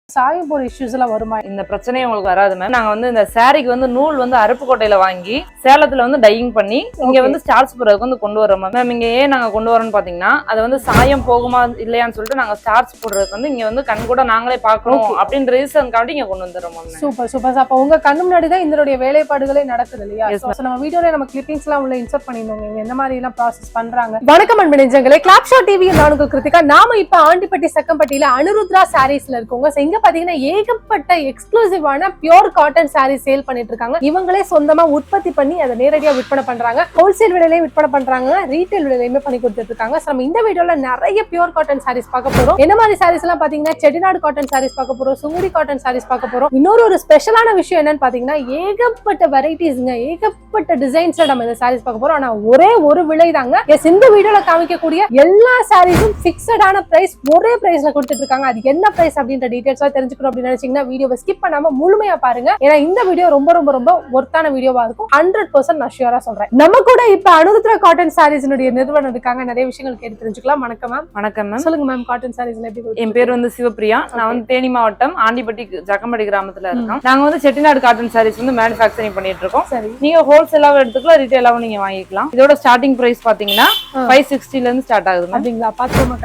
சாயம் போற இஷ்யூஸ் எல்லாம் வருமா? இந்த பிரச்சனையே உங்களுக்கு வராது மேம். நாங்க வந்து இந்த சாரிக்கு வந்து நூல் வந்து அருப்புக்கோட்டையில வாங்கி சேலத்துல வந்து டையிங் பண்ணி இங்க வந்து ஸ்டார்ச் போடுறதுக்கு வந்து கொண்டு வரோம் மேம். இங்க ஏன் நாங்க கொண்டு வரோம்னு பாத்தீங்கன்னா அது வந்து சாயம் போகுமா இல்லையான்னு சொல்லிட்டு நாங்க ஸ்டார்ச் போடுறதுக்கு வந்து இங்க வந்து கண் கூட நாங்களே பாக்கணும் அப்படின்ற ரீசன்காண்டி இங்க கொண்டு வந்துடுறோம் மேம். Super super. அப்ப உங்க கண்ணு முன்னாடி தான் இதனுடைய வேலைப்பாடுகளே நடக்குது இல்லையா? நம்ம வீடியோல நம்ம கிளிப்பிங்ஸ் எல்லாம் உள்ள இன்சர்ட் பண்ணிருந்தோம். நீங்க என்ன மாதிரி எல்லாம் ப்ராசஸ் பண்றாங்க. வணக்கம் அன்பு நெஞ்சங்களே, கிளாப் ஷோ டிவி நான் உங்க கிருத்திகா. நாம இப்ப ஆண்டிப்பட்டி சக்கம்பட்டியில அனுருத்ரா சாரீஸ்ல இருக்கோங்க. இங்க பாத்தீங்கன்னா ஏகப்பட்ட எக்ஸ்க்ளூசிவான பியூர் காட்டன் சாரீ சேல் பண்ணிட்டு இருக்காங்க. இவங்களே சொந்தமா உற்பத்தி பண்ணி அதை நேரடியா விற்பனை பண்றாங்க. ஹோல்சேல் விலையிலேயே விற்பனை பண்றாங்க, ரீட்டைல் விலையிலுமே பண்ணி கொடுத்துட்டு இருக்காங்க. நம்ம இந்த வீடியோல நிறைய பியூர் காட்டன் சாரீஸ் பார்க்க போறோம். என்ன மாதிரி சாரீஸ் எல்லாம் பாத்தீங்கன்னா செட்டிநாடு காட்டன் சாரீஸ் பார்க்க போறோம், சுங்குடி காட்டன் சாரீஸ் பார்க்க போறோம். இன்னொரு ஸ்பெஷலான விஷயம் என்னன்னு பாத்தீங்கன்னா ஏகப்பட்ட வெரைட்டிஸ்ங்க, ஏகப்பட்ட டிசைன்ஸ்ல நம்ம இந்த சாரீஸ் பார்க்க போறோம். ஆனா ஒரே ஒரு விலை தாங்க. இந்த வீடியோல காமிக்கக்கூடிய எல்லா சாரீஸும் பிக்ஸடான பிரைஸ், ஒரே பிரைஸ்ல கொடுத்துட்டு இருக்காங்க. அது என்ன பிரைஸ் அப்படின்ற டீடைல்ஸா தெரிஞ்சுக்கணும் அப்படின்னு நினைச்சீங்கன்னா வீடியோவை ஸ்கிப் பண்ணாம முழுமையா பாருங்க. ஏன்னா இந்த வீடியோ ரொம்ப ரொம்ப ரொம்ப ஒர்த்தான வீடியோவா இருக்கும். 100% நான் ஷியரா சொல்றேன். நம்ம கூட இப்ப அனுருத்ரா காட்டன் சாரீஸ்னுடைய நிறுவனம் இருக்காங்க. நிறைய விஷயங்கள் கேட்டு தெரிஞ்சுக்கலாம். வணக்கம் மேம். வணக்கம் மேம். சொல்லுங்க மேம், காட்டன் சாரீஸ்ல எப்படி? என் பேர் வந்து சிவப்பிரியா. நான் வந்து தேனி மாவட்டம் ஆண்டிப்பட்டி ஜக்கம்பட்டி கிராமத்துல இருக்கோம். நாங்க வந்து செட்டிநாடு காட்டன் சாரீஸ் வந்து மேனுஃபேக்சரிங் பண்ணிட்டு இருக்கோம். நீங்க ஹோல்சேலாவும் எடுத்துக்கலாம், ரீட்டைலாவும் நீங்க வாங்கிக்கலாம். இதோட ஸ்டார்டிங் பிரைஸ் பாத்தீங்கன்னா 560 ல இருந்து ஸ்டார்ட் ஆகுது. அப்படிங்களா? பாத்துமா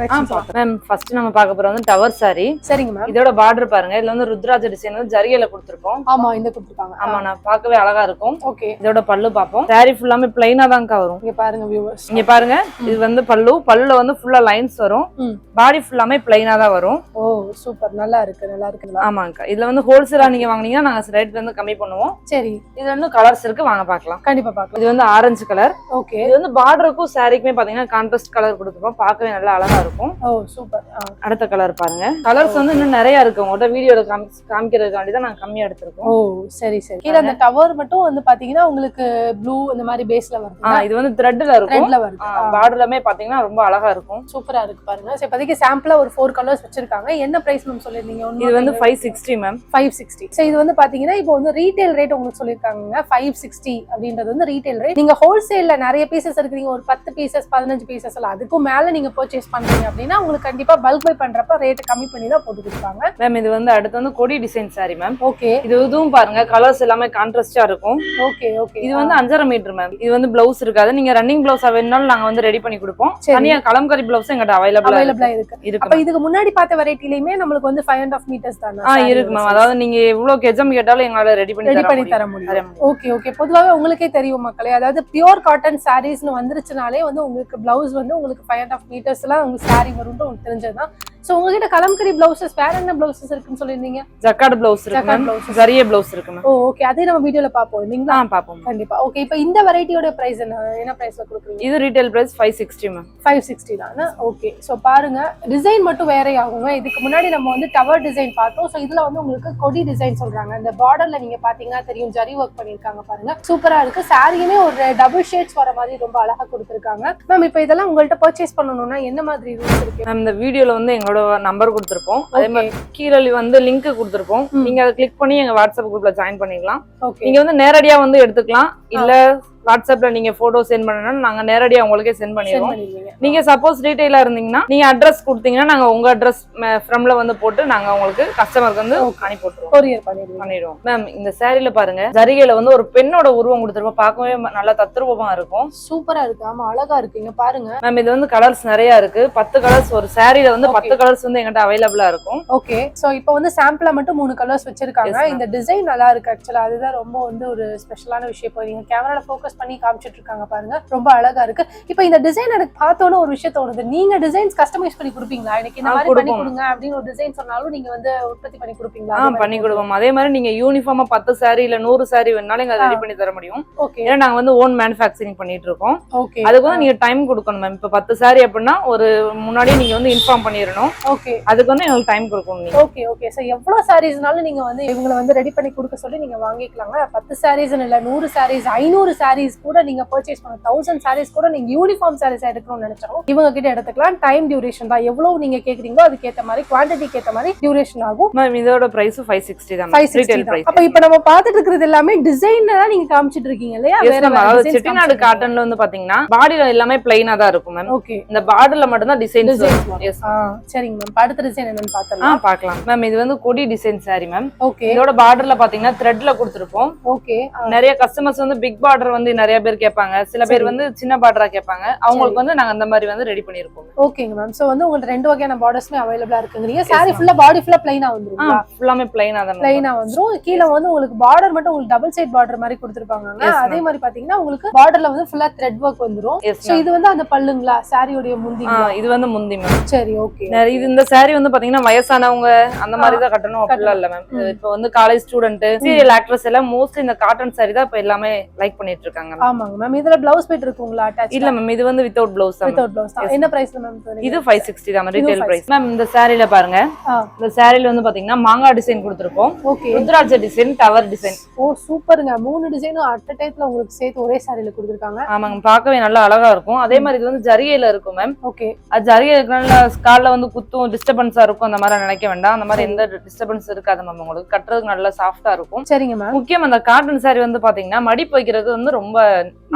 மேம். ஃபர்ஸ்ட் நம்ம பார்க்க போறது வந்து டவர் சாரி. சரிங்க மேம். இதோட பார்டர் பாருங்க. இதுல வந்து ருத்ராஜ டிசைன் வந்து ஜரிகையில கொடுத்திருக்கோம். ஆமா, இந்த கொடுத்திருக்காங்க. ஆமா, நான் பார்க்கவே அழகா இருக்கும். ஓகே. இதோட பல்லு பாப்போம். சாரி ஃபுல்லாமே ப்ளைனா தான் வரும். இங்க பாருங்க வியூவர்ஸ், இங்க பாருங்க. இது வந்து பல்லுல வந்து ஃபுல்லா லைன்ஸ் வரும். பாடி ஃபுல்லாமே ப்ளைனா தான் வரும். ஓ சூப்பர், நல்லா இருக்கு, நல்லா இருக்கு. ஆமாங்க. இதுல வந்து ஹோல்சேலா நீங்க வாங்குனீங்கன்னா நாங்க ரேட் வந்து கம்மி பண்ணுவோம். சரி. இது வந்து கலர்ஸ் இருக்கு, வாங்க பார்க்கலாம். கண்டிப்பா பார்க்கலாம். இது வந்து ஆரஞ்சு கலர். ஓகே. இது வந்து பார்டருக்கும் சாரிக்குமே பாத்தீங்கன்னா கான்ட்ராஸ்ட் கலர் கொடுத்துருப்போம். பார்க்கவே நல்லா அழகா இருக்கும். ஓ சூப்பர். அடுத்த கலர் பாருங்க. கலர்ஸ் வந்து இன்னும் நிறைய இருக்கு. உங்கள்ட்ட வீடியோல காமிக்கிறதுக்காண்டி தான் நாங்க கம்மியா எடுத்திருக்கோம். ஓ சரி சரி. கீழ அந்த டவர் மட்டும் வந்து பாத்தீங்கன்னா உங்களுக்கு ப்ளூ இந்த மாதிரி பேஸ்ல வருது. இது வந்து த்ரெட்ல இருக்கும். த்ரெட்ல வருது. பார்டர்லமே பாத்தீங்கன்னா ரொம்ப அழகா இருக்கும். சூப்பரா இருக்கு பாருங்க. சோ இப்போதைக்கு சாம்பிளா ஒரு 4 கலர்ஸ் வச்சிருக்காங்க. என்ன பிரைஸ் மேம் சொல்லிருந்தீங்க? இது வந்து 560 மேம். 560. சோ இது வந்து பாத்தீங்கன்னா இப்போ வந்து ரீட்டைல் ரேட் உங்களுக்கு சொல்லிருக்காங்க 560 அப்படின்றது வந்து ரீட்டைல் ரேட். நீங்க ஹோல்சேல்ல நிறைய பீசஸ் எடுக்கிறீங்க, ஒரு 10 பீசஸ் 15 பீசஸ் எல்லாம் அதுக்கும் மேல நீங்க பர்ச்சேஸ் பண்றீங்க அப்படின்னா உங்களுக்கு கண்டிப்பா பல்க் பை பண்றப்ப ரேட் கம்மி பண்ணி தான் போட்டு கொடுப்பாங்க. மேம் இது வந்து அடுத்து வந்து கொடி டிசைன் சாரி மேம். ஓகே. இதுவும் பாருங்க கலர்ஸ் எல்லாமே கான்ட்ராஸ்டா இருக்கும். Okay okay. இது வந்து 5.5 மீட்டர் மேம். இது வந்து பிளவுஸ் இருக்காது. நீங்க ரன்னிங் பிளவுஸ் வேணும்னாலும் நாங்க வந்து ரெடி பண்ணி கொடுப்போம். தனியா கலம்கரி பிளவுஸ் எங்கட்ட அவைலபிளா இருக்கு. அப்ப இதுக்கு முன்னாடி பார்த்த வெரைட்டிலயுமே நமக்கு வந்து 5.5 மீட்டர்ஸ் தானா? இருக்கு மேம். அதாவது நீங்க எவ்வளவு கெஜம் கேட்டாலும் எங்களால ரெடி பண்ணி தர முடியும். Okay okay. பொதுவாக உங்களுக்கே தெரியும் மக்களே, அதாவது பியூர் காட்டன் சாரீஸ்னு வந்துருச்சுனாலே வந்து உங்களுக்கு பிளவுஸ் வந்து உங்களுக்கு 5.5 மீட்டர்ஸ்லாம் உங்களுக்கு சாரி வரும்னு உங்களுக்கு தெரிஞ்சதுதான். சோ உங்ககிட்ட கலம்கரி பிளவுசஸ் வேற என்ன பிளவுசஸ் இருக்குன்னு சொல்லிருந்தீங்க? ஜக்கார்ட் பிளவுஸ் இருக்கு மேம். ஜரியே பிளவுஸ் இருக்கு மேம். ஓகே. அதே நம்ம வீடியோல பாப்போம் இல்லீங்களா? பாப்போம் கண்டிப்பா. ஓகே. இப்போ இந்த வெரைட்டியோட பிரைஸ் என்ன பிரைஸ்ல கொடுக்குறீங்க? இது ரீட்டைல் பிரைஸ் 560 மேம். 560 தானா? ஓகே. சோ பாருங்க, டிசைன் மட்டும் வேற ஆகுங்க. இதுக்கு முன்னாடி நம்ம வந்து டவர் டிசைன் பார்த்தோம். சோ இதுல வந்து உங்களுக்கு கொடி டிசைன் சொல்றாங்க. இந்த பார்டர்ல நீங்க பாத்தீங்கன்னா தெரியும், ஜரி வர்க் பண்ணிருக்காங்க பாருங்க. சூப்பரா இருக்கு. சாரியுமே ஒரு டபுள் ஷேட்ஸ் வர மாதிரி ரொம்ப அழகா கொடுத்திருக்காங்க. மேம் இப்போ இதெல்லாம் உங்கள்ட்ட பர்ச்சேஸ் பண்ணனும்னா என்ன மாதிரி ரூல்ஸ் இருக்கு? மேம் இந்த வீடியோல வந்து எங்களோட நம்பர் கொடுத்திருப்போம். அதே மாதிரி கீழே வந்து லிங்க் கொடுத்திருப்போம். நீங்க அதை கிளிக் பண்ணி எங்க வாட்ஸ்அப் குரூப்ல ஜாயின் பண்ணிக்கலாம். நீங்க வந்து நேரடியா வந்து எடுத்துக்கலாம். இல்ல வாட்ஸ்அப்ல நீங்க போட்டோ சென்ட் பண்ணனும், நாங்க நேரடியா உங்களுக்கே சென்ட் பண்ணிடுவோம். நீங்க சப்போஸ் ரீட்டைலா இருந்தீங்கன்னா நீங்க அட்ரஸ் கொடுத்தீங்கன்னா நாங்க உங்க அட்ரஸ் ஃப்ரம்ல வந்து போட்டு நாங்க உங்களுக்கு கஸ்டமருக்கு வந்து அனுப்பி போட்டுருவோம், கொரியர் பண்ணிடுவோம். மேம் இந்த சாரில பாருங்க ஜரிகையில வந்து ஒரு பெண்ணோட உருவம் கொடுத்துருப்போம். பார்க்கவே நல்லா தத்ரூபமா இருக்கும். சூப்பரா இருக்கு. ஆமா அழகா இருக்கு. இங்க பாருங்க மேம் இது வந்து கலர்ஸ் நிறைய இருக்கு. 10 கலர்ஸ் ஒரு சாரில வந்து 10 கலர்ஸ் வந்து எங்கிட்ட அவைலபிளா இருக்கும். ஓகே. சோ இப்போ வந்து சாம்பிளா மட்டும் 3 கலர்ஸ் வச்சிருக்காங்க. இந்த டிசைன் நல்லா இருக்கு. ஆக்சுவலா அதுதான் ரொம்ப வந்து ஒரு ஸ்பெஷலான விஷயம். இப்போ நீங்க கேமரால ஃபோக்கஸ் பண்ணி காமிச்சிட்டு இருக்காங்க பாருங்க, ரொம்ப அழகா இருக்கு. இப்போ இந்த டிசைன் எனக்கு பார்த்தோன்னு ஒரு விஷயம் தோணுது, நீங்க டிசைன்ஸ் கஸ்டமைஸ் பண்ணி கொடுப்பீங்களா? எனக்கு இந்த மாதிரி பண்ணி கொடுங்க அப்படின்னு ஒரு டிசைன் சொன்னாலும் நீங்க வந்து உற்பத்தி பண்ணி கொடுப்பீங்களா? பண்ணி கொடுப்போம். அதே மாதிரி நீங்க யூனிஃபார்மா 10 சாரி இல்ல 100 சாரி வேணாலும் எங்க ரெடி பண்ணி தர முடியும். ஓகே. ஏன்னா நாங்க வந்து ஓன் மேனுஃபேக்சரிங் பண்ணிட்டு இருக்கோம். ஓகே. அதுக்கு வந்து நீங்க டைம் கொடுக்கணும் மேம். இப்போ 10 சாரி அப்படின்னா ஒரு முன்னாடியே நீங்க வந்து இன்ஃபார்ம் பண்ணிடணும். ஓகே. அதுக்கு வந்து எங்களுக்கு டைம் கொடுக்கணும். Okay okay. சோ எவ்வளவு சாரீஸ்னாலும் நீங்க வந்து இவங்களை வந்து ரெடி பண்ணி கொடுக்க சொல்லி நீங்க வாங்கிக்கலாங்க. 10 சாரீஸ் இல்ல 100 சாரீஸ் 500 சாரீஸ் சாரீஸ் கூட நீங்க பர்ச்சேஸ் பண்ண 1000 சாரீஸ் கூட நீங்க யூனிஃபார்ம் சாரீஸ் எடுக்கணும்னு நினைச்சாலும் இவங்க கிட்ட எடுத்துக்கலாம். டைம் டியூரேஷன் தான், எவ்வளவு நீங்க கேக்குறீங்களோ அதுக்கு ஏத்த மாதிரி குவான்டிட்டிக்கு ஏத்த மாதிரி டியூரேஷன் ஆகும். மேம் இதோட பிரைஸ் 560 தான். 560 தான். அப்ப இப்ப நம்ம பாத்துட்டு இருக்கிறது எல்லாமே டிசைன் தான் நீங்க காமிச்சிட்டு இருக்கீங்க இல்லையா? அதாவது செட்டிநாடு காட்டன்ல வந்து பாத்தீங்கன்னா பாடில எல்லாமே பிளைனா தான் இருக்கும் மேம். ஓகே, இந்த பார்டர்ல மட்டும் தான் டிசைன்ஸ் வரும். எஸ் சரிங்க மேம். அடுத்த டிசைன் என்னன்னு பார்த்தலாம். பார்க்கலாம் மேம். இது வந்து கொடி டிசைன் saree மேம். ஓகே, இதோட பார்டர்ல பாத்தீங்கன்னா த்ரெட்ல கொடுத்திருப்போம். ஓகே, நிறைய கஸ்டமர்ஸ் வந்து பிக் பார்டர் வந்து நிறைய பேர் கேட்பாங்க, சில பேர் வந்து சின்ன பார்டரா கேட்பாங்க. அவங்களுக்கு வந்து நாங்க அந்த மாதிரி வந்து ரெடி பண்ணிருக்கோம். ஓகேங்க மேம். சோ வந்து உங்களுக்கு ரெண்டு வகையான பார்டர்ஸ்மே அவைலபிளா இருக்குங்கறீங்க. saree ஃபுல்லா பாடி ஃபுல்லா ப்ளைனா வந்துருங்களா? ஃபுல்லாமே ப்ளைனா தான். ப்ளைனா வந்துரும். கீழ வந்து உங்களுக்கு பார்டர் மட்டும் உங்களுக்கு டபுள் சைடு பார்டர் மாதிரி கொடுத்திருப்பாங்க. அதே மாதிரி பாத்தீங்கன்னா உங்களுக்கு பார்டர்ல வந்து ஃபுல்லா த்ரெட் வர்க் வந்துரும். சோ இது வந்து அந்த பல்லுங்களா சாரியோட முந்தி? இது வந்து முந்தி மேம். சரி, ஓகே. இது இந்த saree வந்து பாத்தீங்கன்னா வயசானவங்க அந்த மாதிரி தான் கட்டணும் அப்படிலாம் இல்ல மேம். இப்போ வந்து காலேஜ் ஸ்டூடெண்ட், சீரியல் ஆக்ட்ரஸ் எல்லாம் மோஸ்ட்லி இந்த காட்டன் saree தான் இப்ப எல்லாமே லைக் பண்ணிட்டு இருக்காங்க. ஆமாங்க மேம். இதுல ப்ளவுஸ் பீட் இருக்குங்களா அட்டாச்? இல்ல மேம், இது வந்து வித்அவுட் ப்ளவுஸ் தான். வித்அவுட் ப்ளவுஸ் தான். என்ன பிரைஸ்ல மேம் தரீங்க? இது 560 தான் ரீட்டைல் பிரைஸ் மேம். இந்த சாரில பாருங்க, இந்த சாரில வந்து பாத்தீங்கன்னா மாங்காய் டிசைன் கொடுத்திருப்போம். ஓகே, ருத்ராட்ச டிசைன், டவர் டிசைன். ஓ சூப்பர்ங்க. 3 டிசைனும் அட் a டைம்ல உங்களுக்கு சேர்த்து ஒரே சாரில கொடுத்திருக்காங்க. ஆமாங்க, பார்க்கவே நல்லா அழகா இருக்கும். அதே மாதிரி இது வந்து ஜரிகையில இருக்கும் மேம். ஓகே, அது ஜரிகை இருக்கனால கால்ல வந்து குத்தும், டிஸ்டர்பன்ஸா இருக்கும். அந்த மாதிரி நினைக்க வேண்டாம். அந்த மாதிரி எந்த டிஸ்டர்பன்ஸ் இருக்காது மேம். உங்களுக்கு கட்டுறதுக்கு நல்லா சாஃப்டா இருக்கும். சரிங்க மேம். முக்கியம் அந்த காட்டன் சாரி வந்து பாத்தீங்கன்னா மடிப்பு வைக்கிறது வந்து ரொம்ப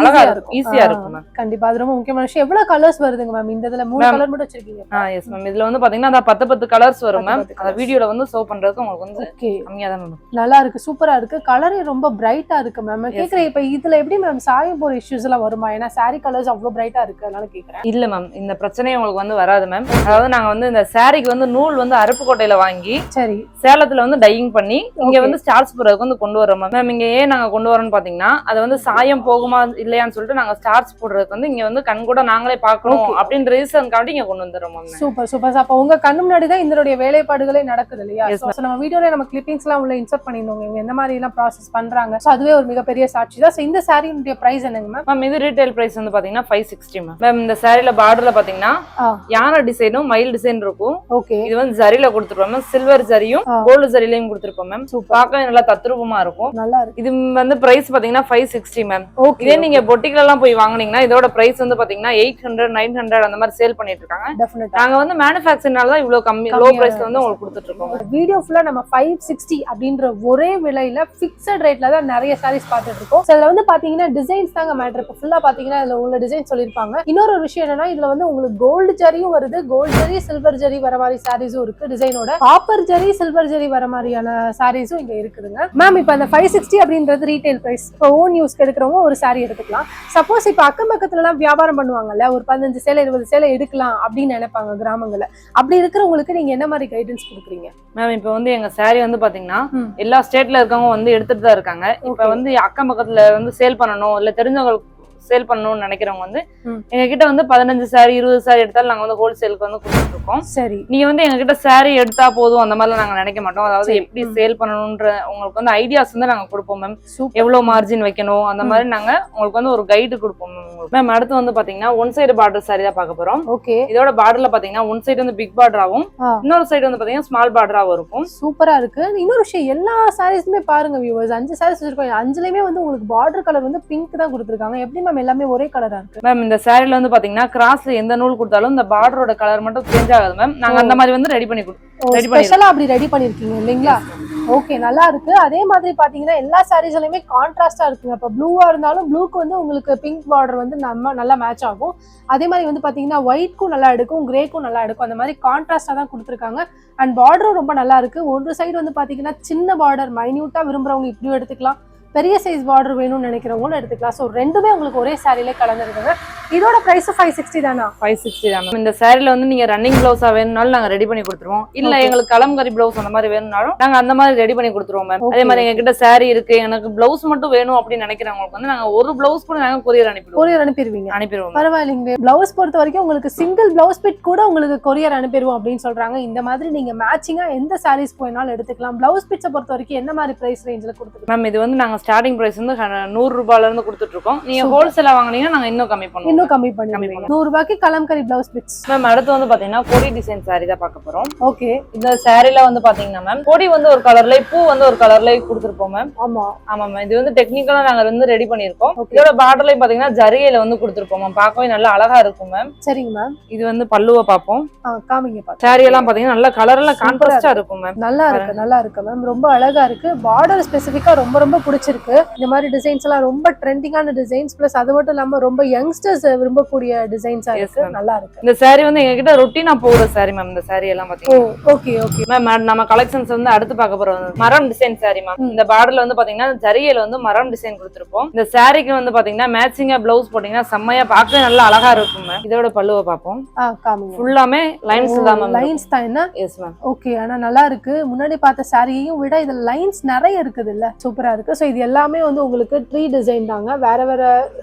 அழகா இருக்கும், ஈஸியா இருக்கும் மேம். கண்டிப்பா, அது ரொம்ப முக்கியமான விஷயம். எவ்வளவு கலர்ஸ் வருதுங்க மேம்? இந்த இதுல 3 கலர் மட்டும் வச்சிருக்கீங்க. Yes ma'am. இதுல வந்து பாத்தீங்கன்னா அந்த 10 கலர்ஸ் வரும் மேம். அந்த வீடியோல வந்து ஷோ பண்றதுக்கு உங்களுக்கு வந்து கம்மியா தான் மேம். நல்லா இருக்கு, சூப்பரா இருக்கு. கலரே ரொம்ப பிரைட்டா இருக்கு மேம். கேக்குறேன் இப்ப இதுல எப்படி மேம் சாயம் போற இஷ்யூஸ் எல்லாம் வருமா? ஏன்னா சாரி கலர்ஸ் அவ்வளவு பிரைட்டா இருக்கு, அதனால கேக்குறேன். இல்ல மேம், இந்த பிரச்சனையே உங்களுக்கு வந்து வராது மேம். அதாவது நாங்க வந்து இந்த சாரிக்கு வந்து நூல் வந்து அருப்புக்கோட்டையில வாங்கி சரி சேலத்துல வந்து டையிங் பண்ணி இங்க வந்து ஸ்டார்ச் போடுறதுக்கு வந்து கொண்டு வரோம் மேம். இங்க ஏன் நாங்க கொண்டு வரோம்னு பாத்தீங்கன்னா அது வந்து சாயம் போகுமா இல்லையான்னு சொல்லிட்டு நாங்க ஸ்டார்ச் போடுறதுக்கு வந்து இங்க வந்து கண் கூட நாங்களே பாக்கணும் அப்படின்ற ரீசன்காண்டி இங்க கொண்டு வந்துடுறோம் மேம். Super super. அப்ப உங்க கண்ணு முன்னாடி தான் இதனுடைய வேலைப்பாடுகளே நடக்குது இல்லையா? நம்ம வீடியோல நம்ம கிளிப்பிங்ஸ் எல்லாம் உள்ள இன்சர்ட் பண்ணிருந்தோம், இவங்க எந்த மாதிரி எல்லாம் ப்ராசஸ் பண்றாங்க. சோ அதுவே ஒரு மிகப்பெரிய சாட்சி தான். சோ இந்த சாரியுடைய பிரைஸ் என்னங்க மேம்? மேம் இது ரீட்டைல் பிரைஸ் வந்து பாத்தீங்கன்னா 560 மேம். மேம் இந்த சாரில பார்டர்ல பாத்தீங்கன்னா யானை டிசைனும் மயில் டிசைன் இருக்கும். ஓகே, இது வந்து ஜரில கொடுத்துருப்போம் மேம். சில்வர் ஜரியும் கோல்டு ஜரிலையும் கொடுத்துருப்போம் மேம். பார்க்கவே நல்லா தத்ரூபமா இருக்கும். நல்லா இருக்கு. இது வந்து பிரைஸ் பாத்தீங்கன்னா 560 மேம். இதே நீங்க பொட்டிக்ல எல்லாம் போய் வாங்குனீங்கன்னா இதோட பிரைஸ் வந்து பாத்தீங்கன்னா 800 900 அந்த மாதிரி சேல் பண்ணிட்டு இருக்காங்க. நாங்க வந்து மேனுஃபேக்சர்னால தான் இவ்வளவு கம்மி லோ பிரைஸ்ல வந்து உங்களுக்கு கொடுத்துட்டு இருக்கோம். வீடியோ ஃபுல்லா நம்ம 560 அப்படின்ற ஒரே விலையில பிக்ஸட் ரேட்ல தான் நிறைய சாரீஸ் பார்த்துட்டு இருக்கோம். இதுல வந்து பாத்தீங்கன்னா டிசைன்ஸ் தாங்க மேட்டர். இப்போ ஃபுல்லா பாத்தீங்கன்னா இதுல உள்ள டிசைன் சொல்லிருப்பாங்க. இன்னொரு விஷயம் என்னன்னா இதுல வந்து உங்களுக்கு கோல்டு ஜரியும் வருது, கோல்டு ஜரி சில்வர் ஜரி வர மாதிரி சாரீஸும் இருக்கு. டிசைனோட காப்பர் ஜரி சில்வர் ஜரி வர மாதிரியான சாரீஸும் இங்க இருக்குதுங்க மேம். இப்போ அந்த 560 அப்படின்றது ரீட்டைல் பிரைஸ். இப்போ ஓன் யூஸ்க்கு எடுக்கிறவங்க ஒரு சாரி எடுத்துக்கலாம். சப்போஸ் இப்போ அக்கம் பக்கத்துல எல்லாம் வியாபாரம் பண்ணுவாங்கல்ல, ஒரு 15 சேலை 20 சேலை எடுக்கலாம் அப்படின்னு நினைப்பாங்க கிராமங்கள்ல. அப்படி இருக்கிறவங்களுக்கு நீங்க என்ன மாதிரி கைடன்ஸ் கொடுக்குறீங்க மேம்? இப்போ வந்து எங்க சாரி வந்து பாத்தீங்கன்னா எல்லா ஸ்டேட்ல இருக்கவங்க வந்து எடுத்துட்டு தான் இருக்காங்க. இப்ப வந்து அக்கம் பக்கத்துல வந்து சேல் பண்ணணும் இல்ல தெரிஞ்சவங்களுக்கு சேல் பண்ணணும்னு நினைக்கிறவங்க வந்து எங்க கிட்ட வந்து 15 சாரி 20 சாரி எடுத்தாலும் நாங்க வந்து ஹோல்சேலுக்கு வந்து கொடுத்துட்டு இருக்கோம். சரி, நீங்க வந்து எங்க கிட்ட சாரி எடுத்தா போதும் அந்த மாதிரிலாம் நாங்க நினைக்க மாட்டோம். அதாவது எப்படி சேல் பண்ணணும்ன்ற உங்களுக்கு வந்து ஐடியாஸ் வந்து நாங்க கொடுப்போம் மேம். எவ்வளவு மார்ஜின் வைக்கணும் அந்த மாதிரி நாங்க உங்களுக்கு வந்து ஒரு கைடு கொடுப்போம் மேம். அடுத்து வந்து பாத்தீங்கன்னா ஒன் சைடு பார்டர் சாரி தான் பார்க்க போறோம். ஓகே, இதோட பார்டர்ல பாத்தீங்கன்னா ஒன் சைடு வந்து பிக் பார்டராவும் இன்னொரு சைடு வந்து பாத்தீங்கன்னா ஸ்மால் பார்டராவும் இருக்கும். சூப்பரா இருக்கு. இன்னொரு விஷயம், எல்லா சாரீஸுமே பாருங்க வியூவர்ஸ், 5 சாரீஸ் வச்சிருக்கோம். 5லயுமே வந்து உங்களுக்கு பார்டர் கலர் வந்து பிங்க் தான் கொடுத்துருக்காங்க. எப்படி மேம் எல்லாமே ஒரே கலரா இருக்கு? மேம் இந்த சாரில வந்து பாத்தீங்கன்னா கிராஸ்ல எந்த நூல் கொடுத்தாலும் இந்த பார்டரோட கலர் மட்டும் சேஞ்ச் ஆகாது மேம். நாங்க அந்த மாதிரி வந்து ரெடி பண்ணி ஸ்பெஷலா அப்படி ரெடி பண்ணிருக்கீங்க இல்லீங்களா? ஓகே, நல்லா இருக்கு. அதே மாதிரி பாத்தீங்கன்னா எல்லா சாரீஸ்லயுமே கான்ட்ராஸ்டா இருக்குங்க. இப்ப ப்ளூவா இருந்தாலும் ப்ளூக்கு வந்து உங்களுக்கு பிங்க் பார்டர் வந்து நம்ம நல்லா மேட்ச் ஆகும். அதே மாதிரி வந்து பாத்தீங்கன்னா ஒயிட்க்கும் நல்லா எடுக்கும், கிரேக்கும் நல்லா எடுக்கும். அந்த மாதிரி கான்ட்ராஸ்டா தான் கொடுத்துருக்காங்க. அண்ட் பார்டரும் ரொம்ப நல்லா இருக்கு. ஒரு சைடு வந்து பாத்தீங்கன்னா சின்ன பார்டர் மைன்யூட்டா விரும்புறவங்க இப்படியும் எடுத்துக்கலாம், பெரிய சைஸ் பார்டர் வேணும்னு நினைக்கிறவங்களும் எடுத்துக்கலாம். ஸோ ரெண்டுமே உங்களுக்கு ஒரே சாரியிலே கலந்துருக்குங்க. இதோட பிரைஸ் 560 தானா? 560 தான். இந்த சாரில வந்து நீங்க ரன்னிங் பிளவுஸா வேணும்னாலும் நாங்க ரெடி பண்ணி கொடுத்துருவோம். இல்ல எங்களுக்கு கலம்கரி பிளவுஸ் அந்த மாதிரி வேணும்னாலும் நாங்க அந்த மாதிரி ரெடி பண்ணி கொடுத்துருவோம் மேம். அதே மாதிரி எங்க கிட்ட சாரி இருக்கு, எனக்கு பிளவுஸ் மட்டும் வேணும் அப்படின்னு நினைக்கிறவங்களுக்கு வந்து நாங்க ஒரு பிளவுஸ் கூட நாங்க கொரியர் அனுப்பிடுவோம். பரவாயில்லைங்க. பிளவுஸ் பொறுத்த வரைக்கும் உங்களுக்கு சிங்கிள் பிளவுஸ் பிட் கூட உங்களுக்கு கொரியர் அனுப்பிடுவோம் அப்படின்னு சொல்றாங்க. இந்த மாதிரி நீங்க மேட்சிங்கா எந்த சாரீஸ் வேணாலும் எடுத்துக்கலாம். பிளவுஸ் பிட்ஸை பொறுத்த வரைக்கும் என்ன மாதிரி பிரைஸ் ரேஞ்சில் கொடுத்துருக்கோம் மேம்? இது வந்து நாங்க ஸ்டார்டிங் பிரைஸ் வந்து 100 ரூபாயில இருந்து கொடுத்துட்டு இருக்கோம். நீங்க ஹோல்சேலா வாங்குனீங்கன்னா நாங்க இன்னும் கம்மி பண்ணுவோம். இன்னும் கம்மி பண்ணுவீங்க. 100 ரூபாய்க்கு கலம்கரி பிளவுஸ் பிட்ஸ். மேம் அடுத்து வந்து பாத்தீங்கன்னா கொடி டிசைன் saree தான் பார்க்க போறோம். ஓகே. இந்த சாரீல வந்து பாத்தீங்கன்னா மேம் கொடி வந்து ஒரு கலர்ல, பூ வந்து ஒரு கலர்ல கொடுத்துருப்போம் மேம். ஆமா ஆமா மேம். இது வந்து டெக்னிக்கலா நாங்க வந்து ரெடி பண்ணிருக்கோம். இதோட பார்டர்ல பாத்தீங்கன்னா ஜரிகையில வந்து கொடுத்துருப்போம் மேம். பார்க்கவே நல்லா அழகா இருக்கும் மேம். சரிங்க மேம். இது வந்து பல்லுவை பார்ப்போம். காமிங்க பாருங்க. சாரி எல்லாம் பாத்தீங்கன்னா நல்ல கலர்ல கான்ட்ராஸ்டா இருக்கும் மேம். நல்லா இருக்கு மேம். ரொம்ப அழகா இருக்கு. பார்டர் ஸ்பெசிஃபிக்கா ரொம்ப ரொம்ப பிடிச்சிருக்கு. இந்த மாதிரி டிசைன்ஸ் எல்லாம் ரொம்ப ட்ரெண்டிங்கான டிசைன்ஸ், பிளஸ் அது மட்டும் இல்லாம ரொம்ப யங்ஸ்டர்ஸ் விரும்பக்கூடிய டிசைன்ஸா இருக்கு. நல்லா இருக்கு. இந்த சாரி வந்து எங்க கிட்ட ரொட்டீனா போற சாரி மேம். இந்த சாரி எல்லாம் பாத்தீங்கன்னா ஓகே ஓகே மேம். நம்ம கலெக்ஷன்ஸ் வந்து அடுத்து பார்க்க போறோம் மரம் டிசைன் சாரி மேம். இந்த பார்டர்ல வந்து பாத்தீங்கன்னா ஜரிகையில வந்து மரம் டிசைன் கொடுத்திருப்போம். இந்த சாரிக்கு வந்து பாத்தீங்கன்னா மேட்சிங்கா பிளவுஸ் போட்டீங்கன்னா செம்மையா பார்க்கவே நல்லா அழகா இருக்கும் மேம். இதோட பல்லுவை பார்ப்போம். காமிங்க. ஃபுல்லாமே லைன்ஸ் தான் மேம். லைன்ஸ் தான் என்ன? Yes ma'am. ஓகே. ஆனா நல்லா இருக்கு. முன்னாடி பார்த்த சாரியையும் விட இதுல லைன்ஸ் நிறைய இருக்குது இல்ல? சூப்பரா இருக்கு. சோ இது எல்லாமே வந்து உங்களுக்கு ட்ரீ டிசைன் தாங்க. வேற வேற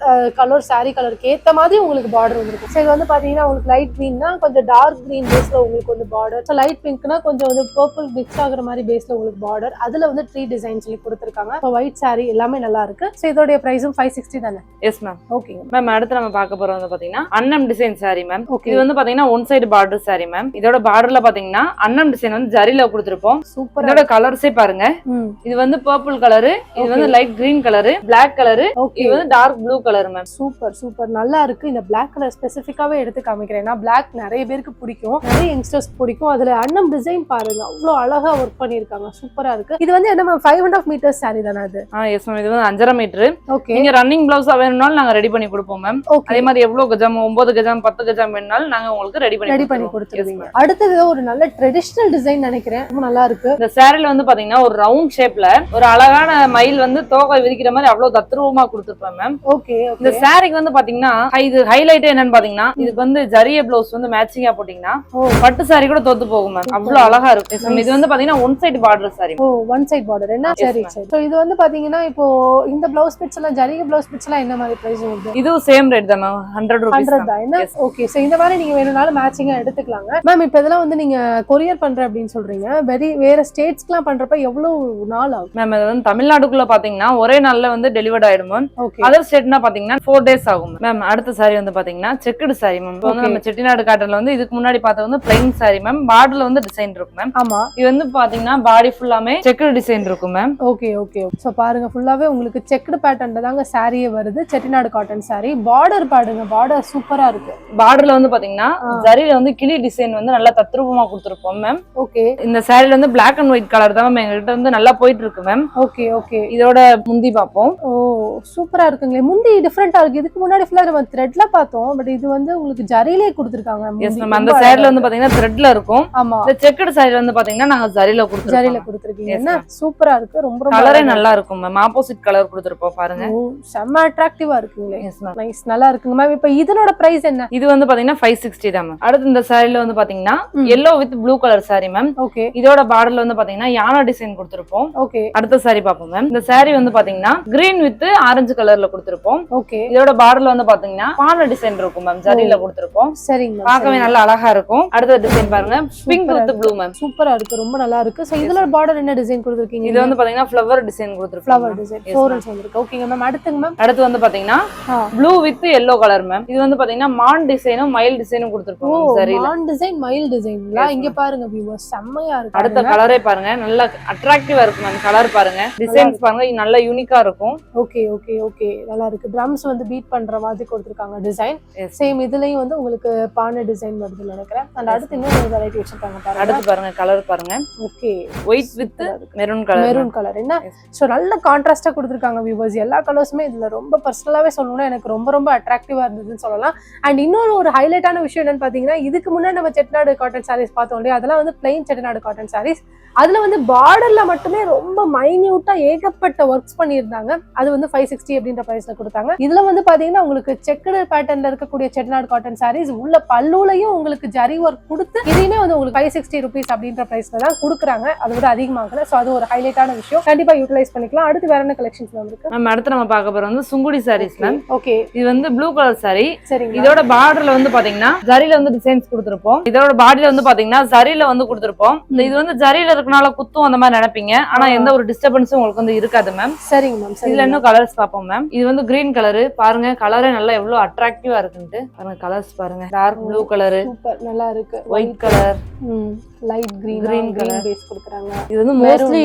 கலர், சாரி கலருக்கு ஏத்த மாதிரி உங்களுக்கு பார்டர் வந்துருக்கு. சோ இது வந்து பாத்தீங்கன்னா உங்களுக்கு லைட் கிரீன்னா கொஞ்சம் டார்க் கிரீன் பேஸ்ல உங்களுக்கு வந்து பார்டர், சோ லைட் பிங்க்னா கொஞ்சம் வந்து பர்பிள் மிக்ஸ் ஆகுற மாதிரி பேஸ்ல உங்களுக்கு பார்டர், அதுல வந்து ட்ரீ டிசைன் சொல்லி கொடுத்திருக்காங்க. சோ ஒயிட் சாரி எல்லாமே நல்லா இருக்கு. சோ இதோட பிரைஸும் 560 தானே? Yes ma'am. Okay ma'am. அடுத்து நம்ம பார்க்க போறது வந்து பாத்தீங்கன்னா அன்னம் டிசைன் சாரி மேம். இது வந்து பாத்தீங்கன்னா one side border sorry ma'am. இதோட பார்டர்ல பாத்தீங்கன்னா அன்னம் டிசைன் வந்து ஜரில கொடுத்திருப்போம். சூப்பர். இதோட கலர்ஸே பாருங்க. இது வந்து பர்பிள் கலரு, இது வந்து light green colour, black colour, இது வந்து dark blue colour ma'am. Super super. நல்லா இருக்கு. இந்த பிளாக் கலர் ஸ்பெசிஃபிக்காவே எடுத்து காமிக்கிறேன். ஏன்னா பிளாக் நிறைய பேருக்கு பிடிக்கும், நிறைய யங்ஸ்டர்ஸ் பிடிக்கும். அதுல அன்னம் டிசைன் பாருங்க, அவ்வளவு அழகா ஒர்க் பண்ணிருக்காங்க. சூப்பரா இருக்கு. இது வந்து என்ன 5.5 மீட்டர்ஸ் சாரி தானே அது? Yes ma'am. இது வந்து 5.5 மீட்டர். ஓகே. நீங்க ரன்னிங் பிளவுஸ் வேணும்னாலும் நாங்க ரெடி பண்ணி கொடுப்போம் மேம். அதே மாதிரி எவ்வளவு கஜம், 9 கஜம், 10 கஜம் வேணும்னாலும் நாங்க உங்களுக்கு ரெடி பண்ணி கொடுத்துருவீங்க. அடுத்தது ஒரு நல்ல ட்ரெடிஷனல் டிசைன் நினைக்கிறேன். ரொம்ப நல்லா இருக்கு. இந்த சாரில வந்து பாத்தீங்கன்னா ஒரு ரவுண்ட் ஷேப்ல ஒரு அழகான மயில் வந்து தோகை விரிக்கிற மாதிரி அவ்வளவு தத்ரூபமா கொடுத்துருப்பேன் மேம். ஓகே. இந்த சாரிக்கு வந்து பாத்தீங்கன்னா இது ஹைலைட் என்னன்னு பாத்தீங்கன்னா இதுக்கு வந்து ஜரிய பிளவுஸ் வந்து மேட்சிங்கா போட்டீங்கன்னா பட்டு சாரி கூட தோத்து போகும் மேம். அவ்வளவு அழகா இருக்கு. இது வந்து பாத்தீங்கன்னா one side border sorry. One side border என்ன? சரி சரி. சோ இது வந்து பாத்தீங்கன்னா இப்போ இந்த பிளவுஸ் பிட்ஸ் எல்லாம், ஜரிய பிளவுஸ் பிட்ஸ் எல்லாம் என்ன மாதிரி பிரைஸ் வருது? இது சேம் ரேட் தான் மேம். 100 ரூபீஸ் தான் என்ன? ஓகே. சோ இந்த மாதிரி நீங்க வேணும்னாலும் மேட்சிங்கா எடுத்துக்கலாங்க மேம். இப்போ இதெல்லாம் வந்து நீங்க கொரியர் பண்ற அப்படின்னு சொல்றீங்க. வேற ஸ்டேட்ஸ்க்குலாம் பண்றப்ப எவ்வளவு நாள் ஆகும் மேம்? அது வந்து தமிழ்நாடுக்குள்ள பாத்தீங்கன்னா ஒரே நாள்ல வந்து டெலிவர்ட் ஆயிடும் மேம். அதர் ஸ்டேட்னா பாத்தீங்கன்னா 4 days ஆகும் மேம். அடுத்த சாரி வந்து பாத்தீங்கன்னா செக்குடு சாரி மேம். இப்போ வந்து நம்ம செட்டிநாடு காட்டன்ல வந்து இதுக்கு முன்னாடி பார்த்தது வந்து பிளைன் சாரி மேம். பார்டர்ல வந்து டிசைன் இருக்கும் மேம். ஆமா. இது வந்து பாத்தீங்கன்னா பாடி ஃபுல்லாமே செக்குடு டிசைன் இருக்கும் மேம். Okay okay. சோ பாருங்க, ஃபுல்லாவே உங்களுக்கு செக்குடு பேட்டர்ன்ல தாங்க சாரியே வருது. Chettinad cotton sorry. பார்டர் பாருங்க, பார்டர் சூப்பரா இருக்கு. பார்டர்ல வந்து பாத்தீங்கன்னா ஜரில வந்து கிளி டிசைன் வந்து நல்லா தத்ரூபமா கொடுத்திருப்போம் மேம். ஓகே. இந்த சாரில வந்து பிளாக் அண்ட் ஒயிட் கலர் தான் மேம் எங்ககிட்ட வந்து நல்லா போயிட்டு இருக்கு மேம். Okay okay. இதோட முந்தி பாப்போம். ஓ சூப்பரா இருக்குங்களே. முந்தி டிஃபரெண்டா இருக்கு. இதுக்கு முன்னாடி ஃபுல்லா நம்ம த்ரெட்ல பார்த்தோம், பட் இது வந்து உங்களுக்கு ஜரிலே கொடுத்திருக்காங்க. Yes ma'am. அந்த சாரில வந்து பாத்தீங்கன்னா த்ரெட்ல இருக்கும். ஆமா. இந்த செக்குடு சாரில வந்து பாத்தீங்கன்னா நாங்க ஜரில கொடுத்திருக்கீங்க. என்ன சூப்பரா இருக்கு. ரொம்ப கலரே நல்லா இருக்கும் மேம். ஆப்போசிட் கலர் கொடுத்திருப்போம் பாருங்க. செம்ம அட்ராக்டிவா இருக்குங்களே. Yes ma'am. நைஸ். நல்லா இருக்குங்க மேம். இப்போ இதனோட பிரைஸ் என்ன? இது வந்து பாத்தீங்கன்னா 560 தான் மேம். அடுத்து இந்த சாரில வந்து பாத்தீங்கன்னா yellow with blue colour sorry ma'am. Okay. இதோட பார்டர்ல வந்து பாத்தீங்கன்னா யானா டிசைன் கொடுத்திருப்போம். ஓகே. அடுத்த சாரி பாப்போம் மேம். இந்த சாரி வந்து பாத்தீங்கன்னா கிரீன் வித் ஆரஞ்சு கலர்ல கொடுத்திருப்போம். ஓகே. இதோட பார்டர்ல வந்து பாத்தீங்கன்னா பான டிசைன் இருக்கும் மேம். ஜரில கொடுத்திருப்போம். சரிங்க. பார்க்கவே நல்லா அழகா இருக்கும். அடுத்த டிசைன் பாருங்க, பிங்க் வித் ப்ளூ மேம். சூப்பரா இருக்கு. ரொம்ப நல்லா இருக்கு. சோ இதுல பார்டர் என்ன டிசைன் கொடுத்திருக்கீங்க? இது வந்து பாத்தீங்கன்னா ஃப்ளவர் டிசைன் கொடுத்திருக்கோம். ஃப்ளவர் டிசைன் ஃப்ளோரல்ஸ் வந்திருக்கு. ஓகேங்க மேம். அடுத்துங்க மேம். அடுத்து வந்து பாத்தீங்கன்னா blue with yellow colour ma'am. இது வந்து பாத்தீங்கன்னா மான் டிசைனும் மயில் டிசைனும் கொடுத்திருக்கோம் ஜரில. மான் டிசைன், மயில் டிசைன்ல இங்க பாருங்க வியூவர்ஸ், செம்மயா இருக்கு. அடுத்த கலரே பாருங்க, நல்ல அட்ராக்டிவா இருக்கு மேம். கலர் பாருங்க, டிசைன்ஸ் பாருங்க, நல்ல யூனிக்கா இருக்கும். Okay okay okay. நல்லா இருக்கு. ட்ரம்ஸ் வந்து பீட் பண்ற மாதிரி கொடுத்திருக்காங்க டிசைன். சேம் இதுலயும் வந்து உங்களுக்கு பானை டிசைன் வருதுன்னு நினைக்கிறேன். அண்ட் அடுத்து இன்னொரு வெரைட்டி வச்சிருக்காங்க பாருங்க. அடுத்து பாருங்க கலர் பாருங்க. Okay. White with maroon colour. Maroon colour என்ன? சோ நல்ல கான்ட்ராஸ்டா கொடுத்திருக்காங்க வியூவர்ஸ். எல்லா கலர்ஸுமே இதுல ரொம்ப பர்சனலாவே சொல்லணும்னா எனக்கு ரொம்ப ரொம்ப அட்ராக்டிவா இருந்ததுன்னு சொல்லலாம். அண்ட் இன்னொரு ஒரு ஹைலைட்டான விஷயம் என்னன்னு பாத்தீங்கன்னா, இதுக்கு முன்னாடி நம்ம செட்டிநாடு காட்டன் சாரீஸ் பார்த்தோம் இல்லையா, அதெல்லாம் வந்து பிளைன் செட்டிநாடு காட்டன் சாரீஸ். அதுல வந்து பார்டர்ல மட்டுமே ரொம்ப மைன்யூட்டா ஏகப்பட்ட ஒர்க்ஸ் பண்ணியிருந்தாங்க. அது வந்து 560 அப்படின்ற பிரைஸ்ல கொடுத்தாங்க. இதுல வந்து பாத்தீங்கன்னா உங்களுக்கு செக்குடு பேட்டர்ன்ல இருக்கக்கூடிய செட்டிநாடு காட்டன் சாரீஸ் உள்ள பல்லுலையும் உங்களுக்கு ஜரி ஒர்க் கொடுத்து இதையுமே வந்து உங்களுக்கு 560 rupees அப்படின்ற பிரைஸ்ல தான் கொடுக்குறாங்க. அதை விட அதிகமாகல. சோ அது ஒரு ஹைலைட்டான விஷயம். கண்டிப்பா யூட்டிலைஸ் பண்ணிக்கலாம். அடுத்து வேற என்ன கலெக்ஷன்ஸ் இருக்கு மேம்? அடுத்து நம்ம பார்க்க போறது வந்து சுங்குடி சாரீஸ் மேம். ஓகே. இது வந்து ப்ளூ கலர் சாரி. சரிங்க. இதோட பார்டர்ல வந்து பாத்தீங்கன்னா ஜரில வந்து டிசைன்ஸ் கொடுத்திருப்போம். இதோட பாடியில வந்து பாத்தீங்கன்னா ஜரில வந்து கொடுத்திருப்போம். இது வந்து ஜரில இருக்கனால குத்தும் அந்த மாதிரி நினைப்பீங்க. ஆனா எந்த ஒரு டிஸ்டர்பன்ஸும் உங்களுக்கு வந்து இருக்காது கிடையாது மேம். சரிங்க மேம். இதுல இன்னும் கலர்ஸ் பாப்போம் மேம். இது வந்து கிரீன் கலர் பாருங்க, கலரே நல்லா எவ்வளவு அட்ராக்டிவா இருக்குன்னு பாருங்க. கலர்ஸ் பாருங்க, டார்க் ப்ளூ கலர், சூப்பர் நல்லா இருக்கு. White colour, light green colour base கொடுக்கறாங்க. இது வந்து மோஸ்ட்லி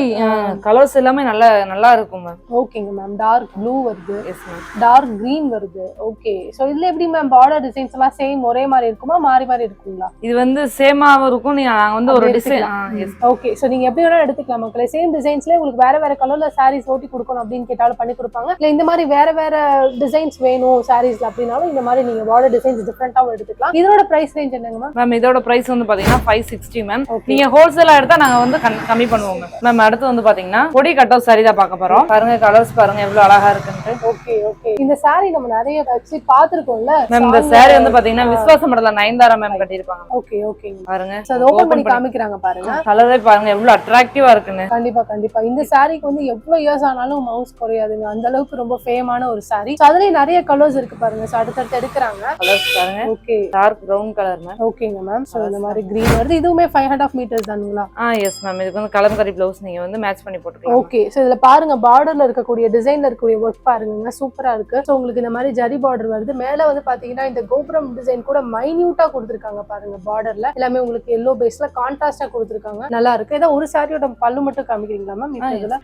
கலர்ஸ் எல்லாமே நல்லா இருக்கும் மேம். ஓகேங்க மேம். டார்க் ப்ளூ வருது. Yes ma'am. டார்க் கிரீன் வருது. ஓகே. சோ இதுல எப்படி மேம் பார்டர் டிசைன்ஸ் எல்லாம் சேம் ஒரே மாதிரி இருக்குமா, மாறி மாறி இருக்குங்களா? இது வந்து சேமாவும் இருக்கும். நாங்க வந்து ஒரு டிசைன். எஸ். ஓகே. சோ நீங்க எப்படி வேணா எடுத்துக்கலாம் மக்களே. சேம் டிசைன்ஸ்ல உங்களுக்கு வேற வேற கலர்ல சாரீஸ் ஓட்டி கொடுக்கணும் அப்படின்னு கேட்டாலும் பண்ணி கொடுப்பாங்க. இல்ல இந்த மாதிரி வேற வேற டிசைன்ஸ் வேணும் சாரீஸ்ல அப்படினாலும் இந்த மாதிரி நீங்க பார்டர் டிசைன்ஸ் டிஃபரெண்டாவும் எடுத்துக்கலாம். இதோட பிரைஸ் ரேஞ்ச் என்னங்க மேம்? மேம் இதோட பிரைஸ் வந்து பாத்தீங்கன்னா 560 மேம். நீங்க ஹோல்சேலா எடுத்தா நாங்க வந்து கம்மி பண்ணுவோம் மேம். மேம் அடுத்து வந்து பாத்தீங்கன்னா பொடி கட் ஆஃப் சாரி தான் பார்க்க போறோம். பாருங்க கலர்ஸ் பாருங்க எவ்வளவு அழகா இருக்குன்னு. Okay okay. இந்த சாரி நம்ம நிறைய ஆக்சுவலி பாத்துறோம்ல. மேம் இந்த சாரி வந்து பாத்தீங்கன்னா விஸ்வாசம் படல நயன்தாரா மேம் கட்டி இருப்பாங்க. Okay okay. பாருங்க சோ அது ஓபன் பண்ணி காமிக்கறாங்க பாருங்க. கலரே பாருங்க எவ்வளவு அட்ராக்டிவா இருக்குன்னு. கண்டிப்பா கண்டிப்பா. இந்த சாரிக்கு வந்து எவ்வளவு இயர்ஸ் ஆனாலும் மவுஸ் குறையாதுங்க. அந்த அளவுக்கு ரொம்ப ஃபேமான ஒரு சாரி. சோ அதுலயே நிறைய கலர்ஸ் இருக்கு பாருங்க. சோ அடுத்து எடுக்கறாங்க. கலர்ஸ் பாருங்க. Okay. Dark brown colour ma'am. ஓகேங்க மேம். சோ இந்த மாதிரி கிரீன் வருது. இதுவுமே 5.5 மீட்டர்ஸ் தானுங்களா? Yes ma'am. இதுக்கு வந்து கலம்கரி ப்ளவுஸ் நீங்க வந்து மேட்ச் பண்ணி போட்டுக்கலாம். ஓகே. சோ இதுல பாருங்க பார்டர்ல இருக்கக்கூடிய டிசைன்ல இருக்கக்கூடிய வர்க் பாருங்க சூப்பரா இருக்கு. சோ உங்களுக்கு இந்த மாதிரி ஜரி பார்டர் வருது. மேல வந்து பாத்தீங்கன்னா இந்த கோபுரம் டிசைன் கூட மைன்யூட்டா கொடுத்திருக்காங்க பாருங்க. பார்டர்ல எல்லாமே உங்களுக்கு yellow பேஸ்ல கான்ட்ராஸ்டா கொடுத்திருக்காங்க. நல்லா இருக்கு. ஏதோ ஒரு சாரியோட பல்லு மட்டும் காமிக்கிறீங்களா மேம்?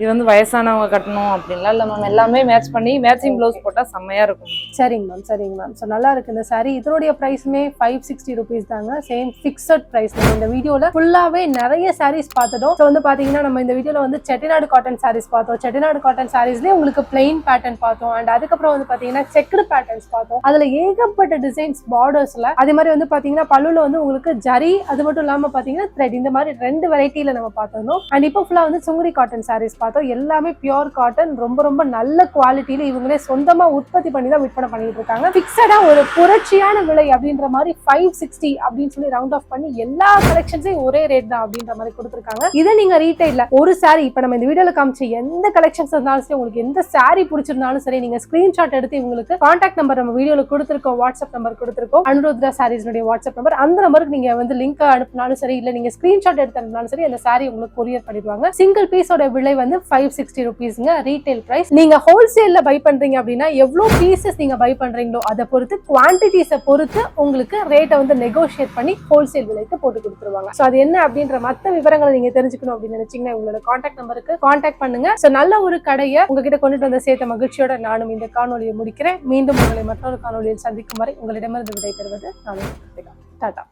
இது வந்து வயசானவங்க கட்டணும் அப்படின்லாம் இல்ல மேம். எல்லாமே மேட்ச் பண்ணி மேட்சிங் ப்ளவுஸ் போட்டா செம்மையா இருக்கும். சரிங்க மேம் சரிங்க மேம். சோ நல்லா இருக்கு இந்த சாரி. இதோட பிரைஸ்மே 560 rupees தாங்க. Same fixed price. இந்த வீடியோல ஃபுல்லாவே நிறைய சாரீஸ் பார்த்தோம். சோ வந்து பாத்தீங்கன்னா நம்ம இந்த வீடியோல வந்து செட்டிநாடு காட்டன் சாரீஸ் பார்த்தோம். செட்டிநாடு காட்டன் சாரீஸ்லயே உங்களுக்கு பிளெயின் பேட்டர்ன் பார்த்தோம். அண்ட் அதுக்கப்புறம் வந்து பாத்தீங்கன்னா செக்குடு பேட்டர்ன்ஸ் பார்த்தோம். அதுல ஏகப்பட்ட டிசைன்ஸ் பார்டர்ஸ்ல. அதே மாதிரி வந்து பாத்தீங்கன்னா பல்லுல வந்து உங்களுக்கு ஜரி, அது மட்டும் இல்லாம பாத்தீங்கன்னா த்ரெட், இந்த மாதிரி 2 வெரைட்டில நம்ம பார்த்தோம். அண்ட் இப்போ ஃபுல்லா வந்து சுங்குடி காட்டன் சாரீஸ் பார்த்தோம். எல்லாமே பியூர் காட்டன், ரொம்ப ரொம்ப நல்ல குவாலிட்டியில இவங்களே சொந்தமா உற்பத்தி பண்ணி தான் விற்பனை பண்ணிட்டு இருக்காங்க. பிக்ஸடா ஒரு புரட்சியான விலை அப்படின்ற மாதிரி 560 அப்படின்னு சொல்லி ரவுண்ட் ஆஃப் பண்ணி எல்லா கலெக்ஷன்ஸையும் ஒரே ரேட் தான் அப்படின்ற மாதிரி கொடுத்துருக்காங்க. இதை நீங்க ரீட்டைல்ல ஒரு சாரி இப்ப நம்ம இந்த வீடியோல காமிச்ச எந்த கலெக்ஷன்ஸ் இருந்தாலும் சரி, உங்களுக்கு எந்த சாரி பிடிச்சிருந்தாலும் சரி, நீங்க ஸ்கிரீன்ஷாட் எடுத்து உங்களுக்கு கான்டாக்ட் நம்பர் நம்ம வீடியோல கொடுத்துருக்கோம், வாட்ஸ்அப் நம்பர் கொடுத்துருக்கோம், அனுருத்ரா சாரீஸ்னுடைய வாட்ஸ்அப் நம்பர். அந்த நம்பருக்கு நீங்க வந்து லிங்க் அனுப்பினாலும் சரி, இல்ல நீங்க ஸ்கிரீன்ஷாட் எடுத்து அனுப்பினாலும் சரி, அந்த சாரி உங்களுக்கு கொரியர் பண்ணிடுவாங்க. சிங்கிள் பீஸோட விலை வந்து 560 rupeesங்க ரீட்டைல் பிரைஸ். நீங்க ஹோல்சேல்ல பை பண்றீங்க அப்படின்னா எவ்வளவு பீசஸ் நீங்க பை பண்றீங்களோ அதை பொறுத்து, குவான்டிட்டிஸை பொறுத்து உங்களுக்கு ரேட்டை வந்து நெகோஷியேட் பண்ணி ஹோல்சேல் விலைக்கு போட்டு கொடுத்துருவாங்க. சோ அது என்ன அப்படின்ற மத்த விவரங்களை நீங்க தெரிஞ்சுக்கணும் அப்படின்னு நினைச்சீங்கன்னா உங்களோட கான்டாக்ட் நம்பருக்கு கான்டாக்ட் பண்ணுங்க. சோ நல்ல ஒரு கடையை உங்ககிட்ட கொண்டுட்டு வந்து சேர்த்த மகிழ்ச்சியோட நானும் இந்த காணொலியை முடிக்கிறேன். மீண்டும் உங்களை மற்றொரு காணொலியில் சந்திக்கும் வரை உங்களிடமிருந்து விடைபெறுவது நான். டாடா.